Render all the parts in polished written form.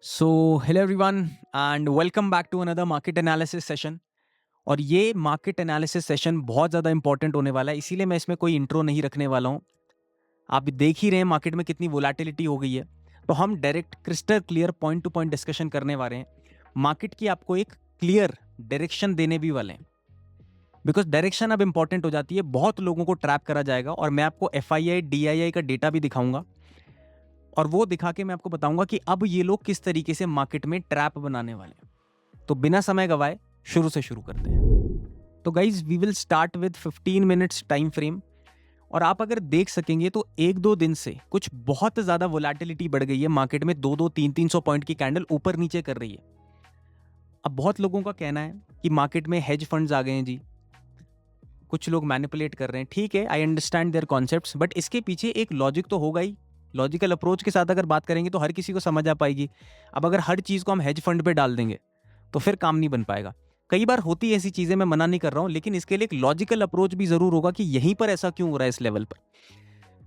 So hello everyone and welcome back to another market analysis session. और ये market analysis session बहुत ज़्यादा important होने वाला है, इसीलिए मैं इसमें कोई इंट्रो नहीं रखने वाला हूँ। आप देख ही रहे हैं मार्केट में कितनी वोलेटिलिटी हो गई है, तो हम direct crystal clear point two point discussion करने वाले हैं। मार्केट की आपको एक क्लियर डायरेक्शन देने भी वाले हैं, बिकॉज डायरेक्शन अब इंपॉर्टेंट हो जाती है। बहुत लोगों को ट्रैप करा जाएगा और मैं आपको FII DII का डेटा भी दिखाऊंगा और वो दिखा के मैं आपको बताऊंगा कि अब ये लोग किस तरीके से मार्केट में ट्रैप बनाने वाले हैं। तो बिना समय गवाए शुरू से शुरू करते हैं। तो guys we will start with 15 minutes time frame. और आप अगर देख सकेंगे तो एक दो दिन से कुछ बहुत ज्यादा वोलेटिलिटी बढ़ गई है मार्केट में। 200-300 पॉइंट की कैंडल ऊपर नीचे कर रही है। अब बहुत लोगों का कहना है कि मार्केट में हेज फंड्स आ गए हैं जी, कुछ लोग मैनिपुलेट कर रहे हैं। ठीक है, I understand their concepts, but इसके पीछे एक लॉजिक तो होगा ही। लॉजिकल अप्रोच के साथ अगर बात करेंगे तो हर किसी को समझ आ पाएगी। अब अगर हर चीज को हम हेज फंड पे डाल देंगे तो फिर काम नहीं बन पाएगा। कई बार होती है ऐसी चीजें, मैं मना नहीं कर रहा हूं, लेकिन इसके लिए एक लॉजिकल अप्रोच भी जरूर होगा कि यहीं पर ऐसा क्यों हो रहा है इस लेवल पर।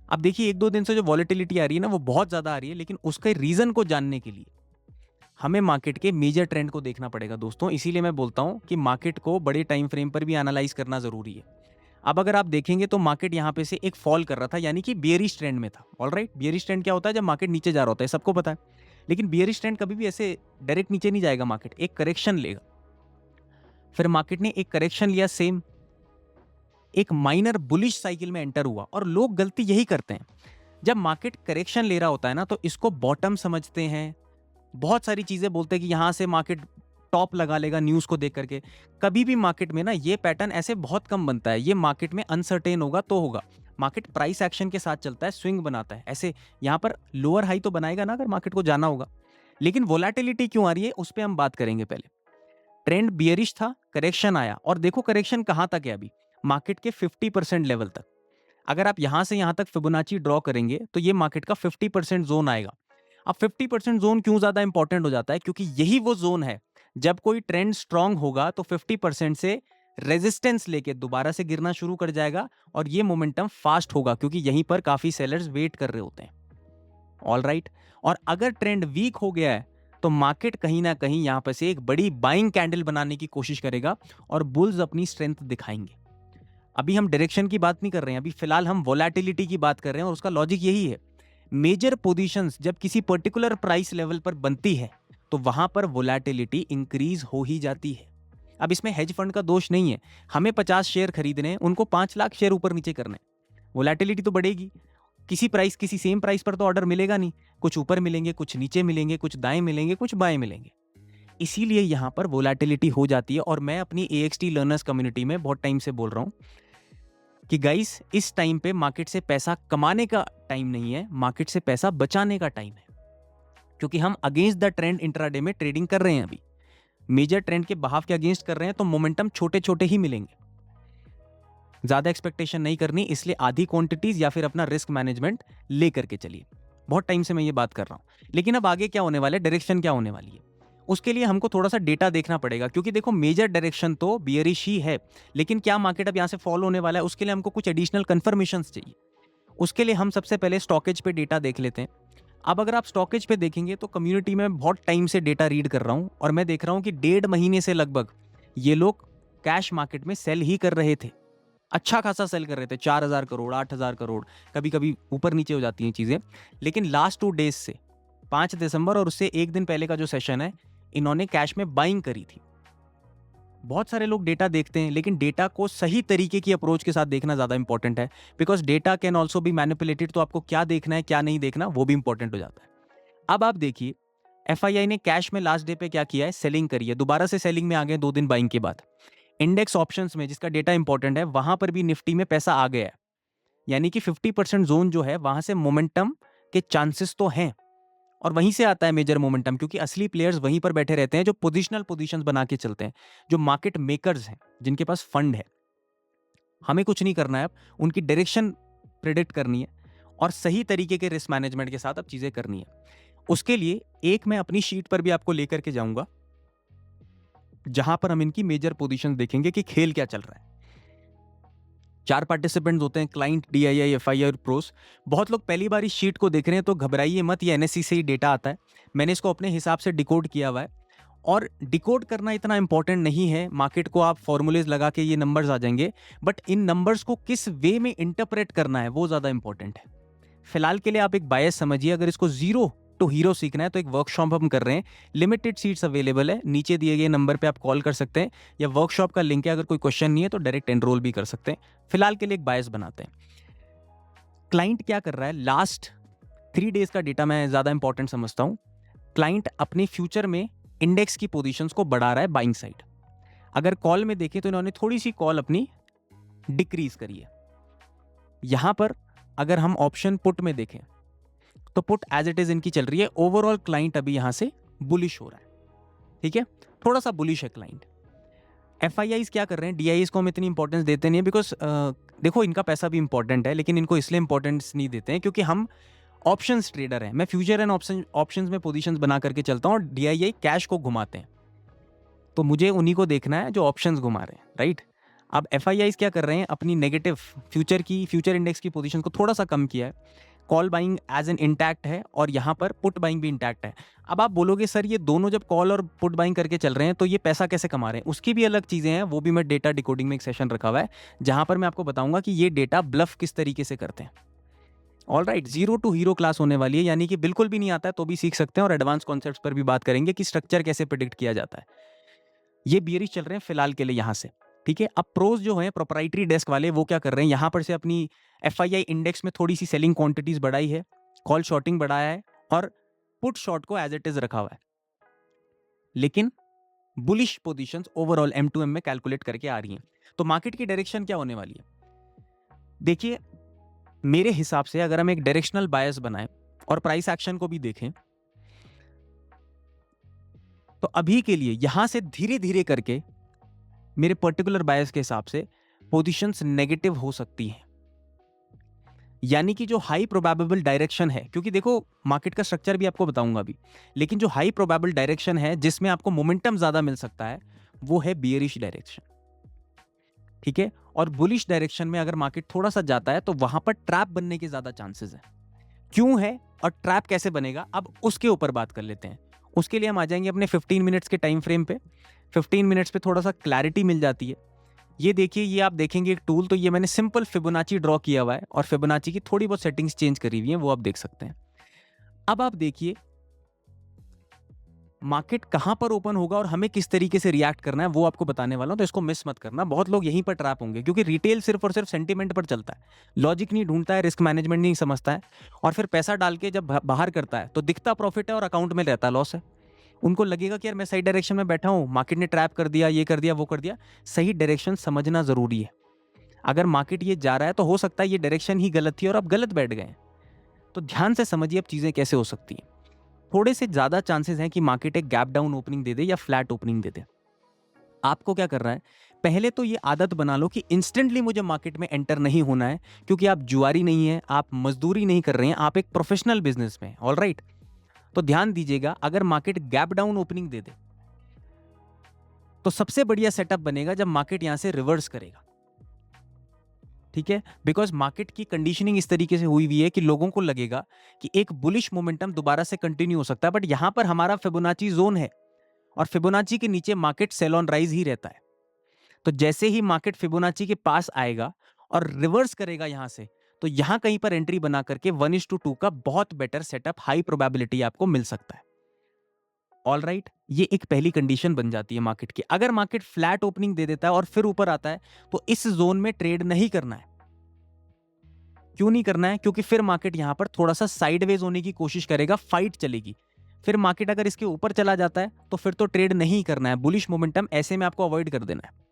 अब देखिए, एक दो दिन से जो वॉलेटिलिटी आ रही है ना, वो बहुत ज्यादा आ रही है, लेकिन उसके रीजन को जानने के लिए हमें मार्केट के मेजर ट्रेंड को देखना पड़ेगा दोस्तों। इसीलिए मैं बोलता हूं कि मार्केट को बड़े टाइम फ्रेम पर भी एनालाइज करना जरूरी है। अब अगर आप देखेंगे तो मार्केट यहाँ पे से एक फॉल कर रहा था, यानी कि बियरिश ट्रेंड में था। ऑलराइट, बियरिश ट्रेंड क्या होता है? जब मार्केट नीचे जा रहा होता है, सबको पता है। लेकिन बियरिश ट्रेंड कभी भी ऐसे डायरेक्ट नीचे नहीं जाएगा, मार्केट एक करेक्शन लेगा। फिर मार्केट ने एक करेक्शन लिया, सेम एक माइनर बुलिश साइकिल में एंटर हुआ। और लोग गलती यही करते हैं, जब मार्केट करेक्शन ले रहा होता है ना, तो इसको बॉटम समझते हैं। बहुत सारी चीजें बोलते हैं कि यहां से मार्केट टॉप लगा लेगा न्यूज को देख करके। कभी भी मार्केट में ना ये पैटर्न ऐसे बहुत कम बनता है। ये मार्केट में अनसर्टेन होगा तो होगा। मार्केट प्राइस एक्शन के साथ चलता है, स्विंग बनाता है ऐसे। यहां पर लोअर हाई तो बनाएगा ना अगर मार्केट को जाना होगा। लेकिन वोलेटिलिटी क्यों आ रही है उस पर हम बात करेंगे। पहले ट्रेंड बियरिश था, करेक्शन आया, और देखो करेक्शन कहां तक है अभी, मार्केट के 50% लेवल तक। अगर आप यहां से यहां तक फिबोनाची ड्रॉ करेंगे तो ये मार्केट का 50% जोन आएगा। अब 50% जोन क्यों ज्यादा इंपॉर्टेंट हो जाता है? क्योंकि यही वो जोन है, जब कोई ट्रेंड स्ट्रांग होगा तो 50% से रेजिस्टेंस लेके दोबारा से गिरना शुरू कर जाएगा और ये मोमेंटम फास्ट होगा, क्योंकि यहीं पर काफी सेलर्स वेट कर रहे होते हैं। ऑल राइट, और अगर ट्रेंड वीक हो गया है तो मार्केट कहीं ना कहीं यहां पर से एक बड़ी बाइंग कैंडल बनाने की कोशिश करेगा और बुल्स अपनी स्ट्रेंथ दिखाएंगे। अभी हम डायरेक्शन की बात नहीं कर रहे हैं, अभी फिलहाल हम वोलेटिलिटी की बात कर रहे हैं। और उसका लॉजिक यही है, मेजर पोजीशंस जब किसी पर्टिकुलर प्राइस लेवल पर बनती है तो वहां पर वोलेटिलिटी इंक्रीज हो ही जाती है। अब इसमें हेज फंड का दोष नहीं है। हमें 50 शेयर खरीदने हैं, उनको 5 लाख शेयर ऊपर नीचे करने, वोलेटिलिटी तो बढ़ेगी। किसी प्राइस, किसी सेम प्राइस पर तो ऑर्डर मिलेगा नहीं। कुछ ऊपर मिलेंगे, कुछ नीचे मिलेंगे, कुछ दाएं मिलेंगे, कुछ बाएं मिलेंगे। इसीलिए यहां पर वोलेटिलिटी हो जाती है। और मैं अपनी AXT लर्नर्स कम्युनिटी में बहुत टाइम से बोल रहा हूं कि गाइस, इस टाइम पे मार्केट से पैसा कमाने का टाइम नहीं है, मार्केट से पैसा बचाने का टाइम है। क्योंकि हम अगेंस्ट द ट्रेंड इंट्राडे में ट्रेडिंग कर रहे हैं। अभी मेजर ट्रेंड के बहाव के अगेंस्ट कर रहे हैं, तो मोमेंटम छोटे छोटे ही मिलेंगे। ज्यादा एक्सपेक्टेशन नहीं करनी, इसलिए आधी क्वांटिटीज या फिर अपना रिस्क मैनेजमेंट लेकर के चलिए। बहुत टाइम से मैं ये बात कर रहा हूं। लेकिन अब आगे क्या होने वाला है, डायरेक्शन क्या होने वाली है, उसके लिए हमको थोड़ा सा डेटा देखना पड़ेगा। क्योंकि देखो, मेजर डायरेक्शन तो बियरिश ही है, लेकिन क्या मार्केट अब यहां से फॉलो होने वाला है, उसके लिए हमको कुछ एडिशनल कंफर्मेशन चाहिए। उसके लिए हम सबसे पहले स्टॉकेज पे डेटा देख लेते हैं। अब अगर आप स्टॉकेज पे देखेंगे तो कम्युनिटी में बहुत टाइम से डेटा रीड कर रहा हूं और मैं देख रहा हूं कि 1.5 महीने से लगभग ये लोग कैश मार्केट में सेल ही कर रहे थे। अच्छा खासा सेल कर रहे थे, 4,000 करोड़, 8,000 करोड़, कभी कभी ऊपर नीचे हो जाती हैं चीजें। लेकिन लास्ट 2 डेज से 5 दिसंबर और उससे एक दिन पहले का जो सेशन है, इन्होंने कैश में बाइंग करी थी। बहुत सारे लोग डेटा देखते हैं, लेकिन डेटा को सही तरीके की अप्रोच के साथ देखना ज्यादा इंपॉर्टेंट है। Because data can also be manipulated, तो आपको क्या देखना है क्या नहीं देखना वो भी इंपॉर्टेंट हो जाता है। अब आप देखिए, FII ने कैश में लास्ट डे पे क्या किया है, सेलिंग करी है, दोबारा से सेलिंग में आ गए 2 दिन बाइंग के बाद। इंडेक्स ऑप्शंस में, जिसका डेटा इंपॉर्टेंट है, वहां पर भी निफ्टी में पैसा आ गया है। यानी कि 50% जोन जो है, वहां से मोमेंटम के चांसेस तो हैं। और वहीं से आता है मेजर मोमेंटम, क्योंकि असली प्लेयर्स वहीं पर बैठे रहते हैं जो पोजिशनल पोजीशंस बना के चलते हैं, जो मार्केट मेकर्स हैं, जिनके पास फंड है। हमें कुछ नहीं करना है, अब उनकी डायरेक्शन प्रिडिक्ट करनी है और सही तरीके के रिस्क मैनेजमेंट के साथ अब चीजें करनी है। उसके लिए एक मैं अपनी शीट पर भी आपको लेकर के जाऊंगा, जहां पर हम इनकी मेजर पोजीशन देखेंगे कि खेल क्या चल रहा है। 4 पार्टिसिपेंट्स होते हैं, क्लाइंट, DII, FII और प्रोस। बहुत लोग पहली बार इस शीट को देख रहे हैं तो घबराइए मत, ये NSE से ही डेटा आता है। मैंने इसको अपने हिसाब से डिकोड किया हुआ है, और डिकोड करना इतना इंपॉर्टेंट नहीं है। मार्केट को आप फॉर्मूलेज लगा के ये नंबर्स आ जाएंगे, बट इन नंबर्स को किस वे में इंटरप्रेट करना है वो ज़्यादा इंपॉर्टेंट है। फिलहाल के लिए आप एक बायस समझिए। अगर इसको जीरो टू हीरो सीखना है तो एक वर्कशॉप हम कर रहे हैं, लिमिटेड सीट्स अवेलेबल है, नीचे दिए गए नंबर पे आप कॉल कर सकते हैं, या वर्कशॉप का लिंक है। अगर कोई क्वेश्चन नहीं है तो डायरेक्ट एनरोल भी कर सकते हैं। फिलहाल के लिए एक बायस बनाते हैं। क्लाइंट क्या कर रहा है, लास्ट 3 डेज का डेटा मैं ज़्यादा इंपॉर्टेंट समझता हूँ। क्लाइंट अपने फ्यूचर में इंडेक्स की पोजीशंस को बढ़ा रहा है बाइंग साइड। अगर कॉल में देखें तो इन्होंने थोड़ी सी कॉल अपनी डिक्रीज करी है। यहां पर अगर हम ऑप्शन पुट में देखें तो पुट एज इट इज इनकी चल रही है। ओवरऑल क्लाइंट अभी यहां से बुलिश हो रहा है, ठीक है, थोड़ा सा बुलिश है क्लाइंट। FIIs क्या कर रहे हैं, DIIs को हम इतनी इंपॉर्टेंस देते नहीं है, बिकॉज देखो इनका पैसा भी इंपॉर्टेंट है, लेकिन इनको इसलिए इंपॉर्टेंस नहीं देते हैं क्योंकि हम ऑप्शंस ट्रेडर हैं। मैं फ्यूचर एंड ऑप्शंस में पोजीशंस बना करके चलता हूँ, और DII कैश को घुमाते हैं, तो मुझे उन्हीं को देखना है जो ऑप्शंस घुमा रहे हैं, राइट। अब FIIs क्या कर रहे हैं, अपनी नेगेटिव फ्यूचर इंडेक्स की पोजीशन को थोड़ा सा कम किया है। Call buying as an intact है, और यहाँ पर पुट बाइंग भी इंटैक्ट है। अब आप बोलोगे सर ये दोनों जब कॉल और पुट बाइंग करके चल रहे हैं तो ये पैसा कैसे कमा रहे हैं, उसकी भी अलग चीज़ें हैं। वो भी मैं डेटा डिकोडिंग में एक सेशन रखा हुआ है जहाँ पर मैं आपको बताऊंगा कि ये डेटा ब्लफ किस तरीके से करते हैं। All right, zero to hero class होने वाली है, यानी कि बिल्कुल भी नहीं आता है तो भी सीख सकते हैं, और एडवांस कॉन्सेप्ट्स पर भी बात करेंगे कि स्ट्रक्चर कैसे प्रिडिक्ट किया जाता है। ये बियरिश चल रहे हैं फिलहाल के लिए यहाँ से, ठीक है। अब प्रोज जो है प्रोप्राइटरी डेस्क वाले, वो क्या कर रहे हैं, यहाँ पर से अपनी FII इंडेक्स में थोड़ी सी सेलिंग क्वांटिटीज बढ़ाई है, कॉल शॉर्टिंग बढ़ाया है, और पुट शॉर्ट को एज इट इज रखा हुआ है। लेकिन बुलिश पोजीशंस ओवरऑल M2M में कैलकुलेट करके आ रही हैं। तो मार्केट की डायरेक्शन क्या होने वाली है, देखिए मेरे हिसाब से अगर हम एक डायरेक्शनल बायस बनाएं और प्राइस एक्शन को भी देखें, तो अभी के लिए यहां से धीरे धीरे करके मेरे पर्टिकुलर बायस के हिसाब से पोजीशंस नेगेटिव हो सकती हैं। यानी कि जो हाई प्रोबेबल डायरेक्शन है, क्योंकि देखो मार्केट का स्ट्रक्चर भी आपको बताऊंगा अभी, लेकिन जो हाई प्रोबेबल डायरेक्शन है जिसमें आपको मोमेंटम ज्यादा मिल सकता है वो है बियरिश डायरेक्शन, ठीक है। और बुलिश डायरेक्शन में अगर मार्केट थोड़ा सा जाता है तो वहां पर ट्रैप बनने के ज्यादा चांसेस है। क्यों है और ट्रैप कैसे बनेगा, अब उसके ऊपर बात कर लेते हैं। उसके लिए हम आ जाएंगे अपने 15 मिनट्स के टाइम फ्रेम पे। 15 मिनट्स पे थोड़ा सा क्लैरिटी मिल जाती है। ये देखिए, ये आप देखेंगे एक टूल, तो ये मैंने सिंपल फिबोनाची ड्रॉ किया हुआ है, और फिबोनाची की थोड़ी बहुत सेटिंग्स चेंज करी हुई है, वो आप देख सकते हैं। अब आप देखिए मार्केट कहां पर ओपन होगा और हमें किस तरीके से रिएक्ट करना है, वो आपको बताने वाला हूं, तो इसको मिस मत करना। बहुत लोग यहीं पर ट्रैप होंगे, क्योंकि रिटेल सिर्फ और सिर्फ सेंटीमेंट पर चलता है, लॉजिक नहीं ढूंढता है, रिस्क मैनेजमेंट नहीं समझता है, और फिर पैसा डाल के जब बाहर करता है तो दिखता प्रॉफिट है और अकाउंट में रहता लॉस है। उनको लगेगा कि यार मैं सही डायरेक्शन में बैठा हूं, मार्केट ने ट्रैप कर दिया, ये कर दिया, वो कर दिया। सही डायरेक्शन समझना जरूरी है। अगर मार्केट ये जा रहा है तो हो सकता है ये डायरेक्शन ही गलत थी और आप गलत बैठ गए। तो ध्यान से समझिए अब चीजें कैसे हो सकती हैं। थोड़े से ज्यादा चांसेस हैं कि मार्केट एक गैप डाउन ओपनिंग दे दे या फ्लैट ओपनिंग दे दे। आपको क्या कर रहा है, पहले तो ये आदत बना लो कि इंस्टेंटली मुझे मार्केट में एंटर नहीं होना है, क्योंकि आप जुआरी नहीं है, आप मजदूरी नहीं कर रहे हैं, आप एक प्रोफेशनल बिजनेस में। ऑल राइट, तो ध्यान दीजिएगा, अगर मार्केट गैप डाउन ओपनिंग दे दे तो सबसे बढ़िया सेटअप बनेगा जब मार्केट यहां से रिवर्स करेगा, ठीक है। बिकॉज मार्केट की कंडीशनिंग इस तरीके से हुई हुई है कि लोगों को लगेगा कि एक बुलिश मोमेंटम दोबारा से कंटिन्यू हो सकता है, बट यहां पर हमारा फिबोनाची जोन है, और फिबोनाची के नीचे मार्केट सेल ऑन राइज ही रहता है। तो जैसे ही मार्केट फिबोनाची के पास आएगा और रिवर्स करेगा यहां से, तो यहां कहीं पर एंट्री बना करके 1:2 का बहुत बेटर सेटअप, हाई प्रोबेबिलिटी आपको मिल सकता है। ऑल राइट, ये एक पहली कंडीशन बन जाती है मार्केट की। अगर मार्केट फ्लैट ओपनिंग दे देता है और फिर ऊपर आता है तो इस जोन में ट्रेड नहीं करना है। क्यों नहीं करना है, क्योंकि फिर मार्केट यहां पर थोड़ा सा साइडवेज होने की कोशिश करेगा, फाइट चलेगी। फिर मार्केट अगर इसके ऊपर चला जाता है तो फिर तो ट्रेड नहीं करना है, बुलिश मोमेंटम ऐसे में आपको अवॉइड कर देना है।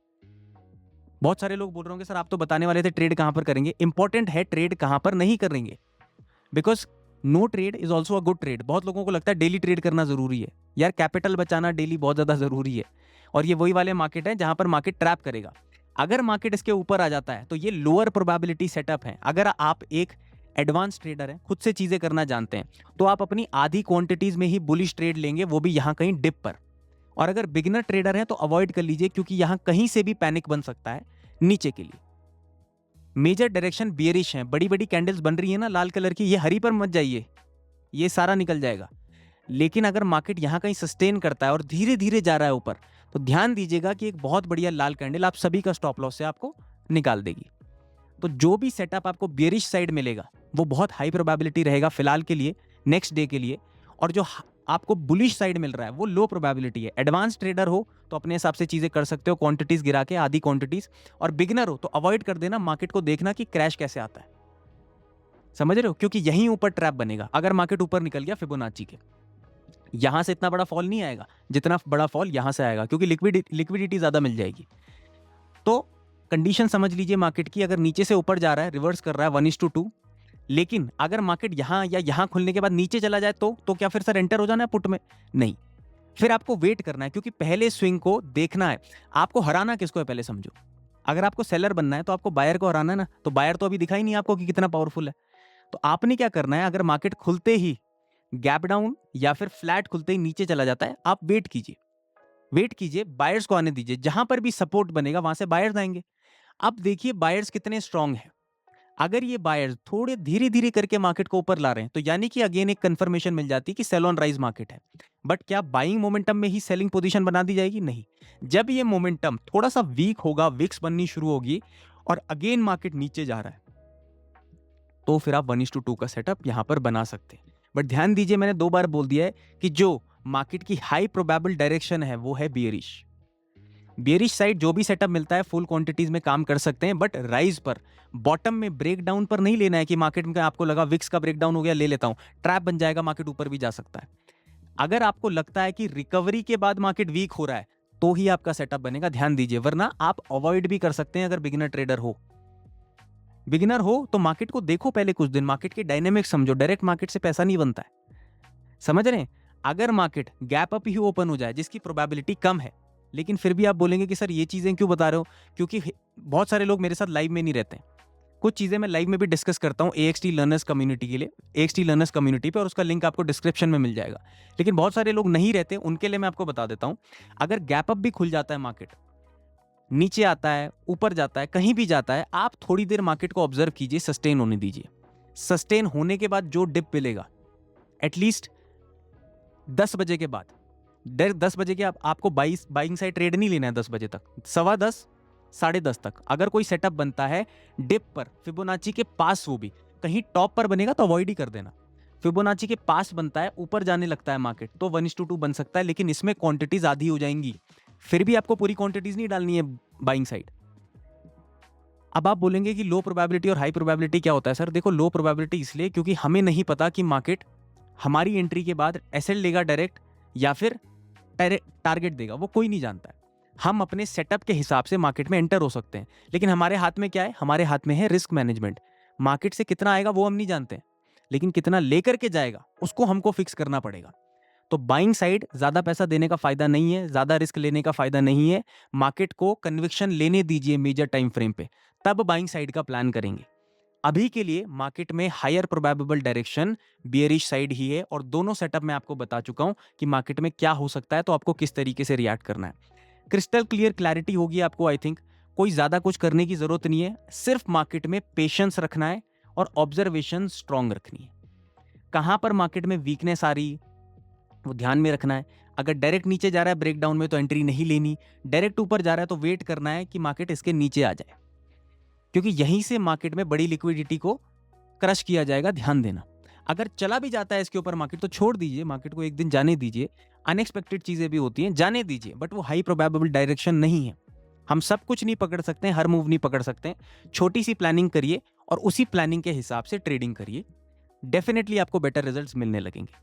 बहुत सारे लोग बोल रहे होंगे सर आप तो बताने वाले थे ट्रेड कहां पर करेंगे। इंपॉर्टेंट है ट्रेड कहां पर नहीं करेंगे, because no trade is also a good trade. बहुत लोगों को लगता है डेली ट्रेड करना जरूरी है, यार कैपिटल बचाना डेली बहुत ज्यादा जरूरी है, और ये वही वाले मार्केट है जहां पर मार्केट ट्रैप करेगा। अगर मार्केट इसके ऊपर आ जाता है तो ये लोअर प्रोबेबिलिटी सेटअप है। अगर आप एक एडवांस ट्रेडर हैं, खुद से चीजें करना जानते हैं, तो आप अपनी आधी क्वांटिटीज में ही बुलिश ट्रेड लेंगे, वो भी यहां कहीं डिप पर। और अगर बिगिनर ट्रेडर हैं तो अवॉइड कर लीजिए, क्योंकि यहां कहीं से भी पैनिक बन सकता है नीचे के लिए। मेजर डायरेक्शन बियरिश है, बड़ी बड़ी कैंडल्स बन रही है ना लाल कलर की, ये हरी पर मत जाइए, ये सारा निकल जाएगा। लेकिन अगर मार्केट यहाँ कहीं सस्टेन करता है और धीरे धीरे जा रहा है ऊपर, तो ध्यान दीजिएगा कि एक बहुत बढ़िया लाल कैंडल आप सभी का स्टॉप लॉस से आपको निकाल देगी। तो जो भी सेटअप आपको बियरिश साइड मिलेगा वो बहुत हाई प्रोबेबिलिटी रहेगा फिलहाल के लिए, नेक्स्ट डे के लिए। और जो आपको बुलिश साइड मिल रहा है वो लो प्रोबेबिलिटी है। एडवांस ट्रेडर हो तो अपने हिसाब से चीजें कर सकते हो, क्वांटिटीज गिरा के, आधी क्वांटिटीज। और बिगिनर हो तो अवॉइड कर देना मार्केट को, देखना कि क्रैश कैसे आता है, समझ रहे हो, क्योंकि यहीं ऊपर ट्रैप बनेगा। अगर मार्केट ऊपर निकल गया फिबोनाची के, यहां से इतना बड़ा फॉल नहीं आएगा जितना बड़ा फॉल यहां से आएगा, क्योंकि लिक्विडिटी ज्यादा मिल जाएगी। तो कंडीशन समझ लीजिए मार्केट की, अगर नीचे से ऊपर जा रहा है, रिवर्स कर रहा है 1:2, लेकिन अगर मार्केट यहां या यहां खुलने के बाद नीचे चला जाए तो क्या फिर सर एंटर हो जाना है पुट में? नहीं, फिर आपको वेट करना है, क्योंकि पहले स्विंग को देखना है। आपको हराना किसको है पहले समझो। अगर आपको सेलर बनना है तो आपको बायर को हराना है ना, तो बायर तो अभी दिखाई नहीं आपको कि कितना पावरफुल है। तो आपने क्या करना है, अगर मार्केट खुलते ही गैप डाउन या फिर फ्लैट खुलते ही नीचे चला जाता है, आप वेट कीजिए, वेट कीजिए, बायर्स को आने दीजिए। जहां पर भी सपोर्ट बनेगा वहां से बायर्स आएंगे। अब देखिए बायर्स कितने स्ट्रांग है। अगर ये बायर्स थोड़े धीरे धीरे करके मार्केट को ऊपर ला रहे हैं, तो यानी कि अगेन एक कंफर्मेशन मिल जाती है कि सेल ऑन राइज मार्केट है। बट क्या बाइंग मोमेंटम में ही सेलिंग पोजीशन बना दी जाएगी? नहीं। जब ये मोमेंटम थोड़ा सा वीक होगा, विक्स बननी शुरू होगी और अगेन मार्केट नीचे जा रहा है, तो फिर आप 1:2 का सेटअप यहां पर बना सकते हैं। बट ध्यान दीजिए, मैंने 2 बार बोल दिया है कि जो मार्केट की हाई प्रोबेबल डायरेक्शन है वो है बियरिश। बियरिश साइड जो भी सेटअप मिलता है फुल क्वांटिटीज में काम कर सकते हैं, बट राइज पर, बॉटम में ब्रेकडाउन पर नहीं लेना है कि मार्केट में आपको लगा विक्स का ब्रेकडाउन हो गया, ले लेता हूं, ट्रैप बन जाएगा, मार्केट ऊपर भी जा सकता है। अगर आपको लगता है कि रिकवरी के बाद मार्केट वीक हो रहा है, तो ही आपका सेटअप बनेगा, ध्यान दीजिए। वरना आप अवॉइड भी कर सकते हैं अगर बिगिनर ट्रेडर हो। बिगिनर हो तो मार्केट को देखो पहले कुछ दिन, मार्केट के डायनेमिक्स समझो। डायरेक्ट मार्केट से पैसा नहीं बनता है, समझ रहे हैं। अगर मार्केट गैप अप ही ओपन हो जाए, जिसकी प्रोबेबिलिटी कम है, लेकिन फिर भी आप बोलेंगे कि सर ये चीजें क्यों बता रहे हो, क्योंकि बहुत सारे लोग मेरे साथ लाइव में नहीं रहते हैं। कुछ चीजें मैं लाइव में भी डिस्कस करता हूँ AXT लर्नर्स कम्युनिटी के लिए, AXT लर्नर्स कम्युनिटी पे, और उसका लिंक आपको डिस्क्रिप्शन में मिल जाएगा। लेकिन बहुत सारे लोग नहीं रहते, उनके लिए मैं आपको बता देता हूँ। अगर गैप अप भी खुल जाता है, मार्केट नीचे आता है, ऊपर जाता है, कहीं भी जाता है, आप थोड़ी देर मार्केट को ऑब्जर्व कीजिए, सस्टेन होने दीजिए। सस्टेन होने के बाद जो डिप मिलेगा, एटलीस्ट 10 बजे के बाद, 10 बजे के आपको बाइंग साइड ट्रेड नहीं लेना है 10 बजे तक, 10:15, 10:30 तक। अगर कोई सेटअप बनता है डिप पर, फिबोनाची के पास, वो भी कहीं टॉप पर बनेगा तो अवॉइड ही कर देना। फिबोनाची के पास बनता है, ऊपर जाने लगता है मार्केट, तो 1:2 बन सकता है, लेकिन इसमें क्वांटिटीज आधी हो जाएंगी। फिर भी आपको पूरी क्वांटिटीज नहीं डालनी है बाइंग साइड। अब आप बोलेंगे कि लो प्रोबेबिलिटी और हाई प्रोबेबिलिटी क्या होता है सर? देखो, लो प्रोबेबिलिटी इसलिए क्योंकि हमें नहीं पता कि मार्केट हमारी एंट्री के बाद एसएल लेगा डायरेक्ट या फिर टारगेट देगा, वो कोई नहीं जानता है। हम अपने सेटअप के हिसाब से मार्केट में एंटर हो सकते हैं, लेकिन हमारे हाथ में क्या है? हमारे हाथ में है रिस्क मैनेजमेंट। मार्केट से कितना आएगा वो हम नहीं जानते, लेकिन कितना लेकर के जाएगा उसको हमको फिक्स करना पड़ेगा। तो बाइंग साइड ज्यादा पैसा देने का फायदा नहीं है, ज्यादा रिस्क लेने का फायदा नहीं है। मार्केट को कन्विक्शन लेने दीजिए मेजर टाइम फ्रेम पे, तब बाइंग साइड का प्लान करेंगे। अभी के लिए मार्केट में higher probable direction bearish side ही है, और दोनों सेटअप मैं आपको बता चुका हूं कि मार्केट में क्या हो सकता है, तो आपको किस तरीके से रिएक्ट करना है। क्रिस्टल क्लियर क्लैरिटी होगी आपको, आई थिंक। कोई ज्यादा कुछ करने की जरूरत नहीं है, सिर्फ मार्केट में पेशेंस रखना है और ऑब्जर्वेशन स्ट्रांग रखनी है। कहां पर मार्केट में वीकनेस आ रही वो ध्यान में रखना है। अगर डायरेक्ट नीचे जा रहा है ब्रेकडाउन में तो एंट्री नहीं लेनी, डायरेक्ट ऊपर जा रहा है तो वेट करना है कि मार्केट इसके नीचे आ जाए, क्योंकि यहीं से मार्केट में बड़ी लिक्विडिटी को क्रश किया जाएगा, ध्यान देना। अगर चला भी जाता है इसके ऊपर मार्केट तो छोड़ दीजिए, मार्केट को एक दिन जाने दीजिए। अनएक्सपेक्टेड चीजें भी होती हैं, जाने दीजिए, बट वो हाई प्रोबेबल डायरेक्शन नहीं है। हम सब कुछ नहीं पकड़ सकते हैं, हर मूव नहीं पकड़ सकते हैं। छोटी सी प्लानिंग करिए और उसी प्लानिंग के हिसाब से ट्रेडिंग करिए, डेफिनेटली आपको बेटर रिजल्ट्स मिलने लगेंगे।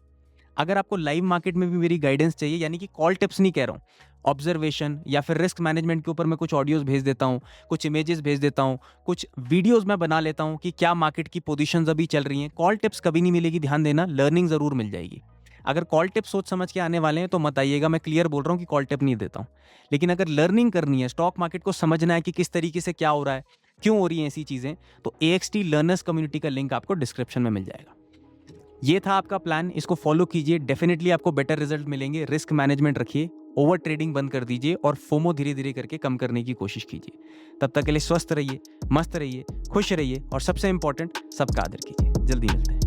अगर आपको लाइव मार्केट में भी मेरी गाइडेंस चाहिए, यानी कि कॉल टिप्स नहीं कह रहा हूँ, ऑब्जर्वेशन या फिर रिस्क मैनेजमेंट के ऊपर मैं कुछ ऑडियोज भेज देता हूँ, कुछ इमेजेस भेज देता हूँ, कुछ वीडियोस मैं बना लेता हूँ कि क्या मार्केट की पोजीशंस अभी चल रही हैं। कॉल टिप्स कभी नहीं मिलेगी, ध्यान देना, लर्निंग जरूर मिल जाएगी। अगर कॉल टिप्स सोच समझ के आने वाले हैं तो मत आइएगा, मैं क्लियर बोल रहा हूँ कि कॉल टिप नहीं देता हूँ। लेकिन अगर लर्निंग करनी है, स्टॉक मार्केट को समझना है कि किस तरीके से क्या हो रहा है, क्यों हो रही है ऐसी चीजें, तो AXT लर्नर्स कम्युनिटी का लिंक आपको डिस्क्रिप्शन में मिल जाएगा। ये था आपका प्लान, इसको फॉलो कीजिए, डेफिनेटली आपको बेटर रिजल्ट मिलेंगे। रिस्क मैनेजमेंट रखिए, ओवर ट्रेडिंग बंद कर दीजिए और फोमो धीरे धीरे करके कम करने की कोशिश कीजिए। तब तक के लिए स्वस्थ रहिए, मस्त रहिए, खुश रहिए और सबसे इंपॉर्टेंट सबका आदर कीजिए। जल्दी मिलते हैं।